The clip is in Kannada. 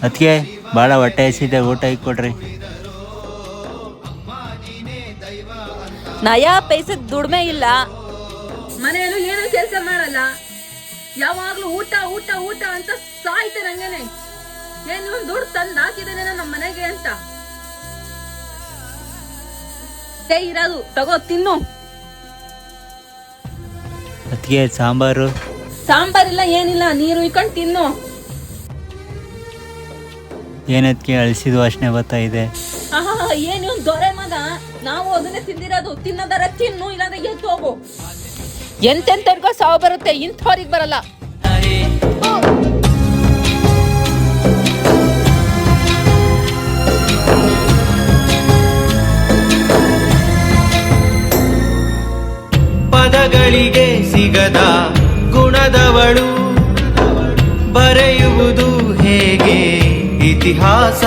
ಅದಕ್ಕೆ ಭಾಳ ಹೊಟ್ಟೆ ಹಸಿದೆ, ಊಟ ಇಕ್ಕೊಡ್ರಿ. ನಯಾ ಪೈಸದ ದುಡ್ಮೆ ಇಲ್ಲ, ಮನೆಯಲ್ಲೂ ಏನು ಕೆಲಸ ಮಾಡಲ್ಲ, ಯಾವಾಗ್ಲೂ ಊಟ ಊಟ ಊಟ ಅಂತ ಸಾಯ್ತಾರೆ. ಹಂಗೇನೆ ಏನ್ ಇವ್ನು ದುಡ್ಡು ತಂದು ಹಾಕಿದಾನೆ ನಮ್ಮ ಮನೆಗೆ ಅಂತ ಇರೋದು. ತಗೋ ತಿನ್ನು. ಅದಕ್ಕೆ ಸಾಂಬಾರಿಲ್ಲ ಏನಿಲ್ಲ, ನೀರು ಇಕ್ಕೊಂಡು ತಿನ್ನು. ಏನದಕ್ಕೆ ಅಳಿಸಿದ ವಾಸನೆ ಬರ್ತಾ ಇದೆ. ಏನ್ ಇವ್ನು ದೊರೆ ಮಗ, ನಾವು ಅದನ್ನೇ ತಿಂದಿರೋದು. ತಿನ್ನೋದರ ತಿನ್ನು, ಇಲ್ಲಾಂದ್ರೆ ಎದ್ದು ಹೋಗು. ಎಂತೆಂತವ್ರಿಗೋ ಸಾವು ಬರುತ್ತೆ, ಇಂಥವ್ರಿಗೆ ಬರಲ್ಲ. ಪದಗಳಿಗೆ ಸಿಗದ ಗುಣದವಳು, ಬರೆಯುವುದು ಹೇಗೆ ಇತಿಹಾಸ.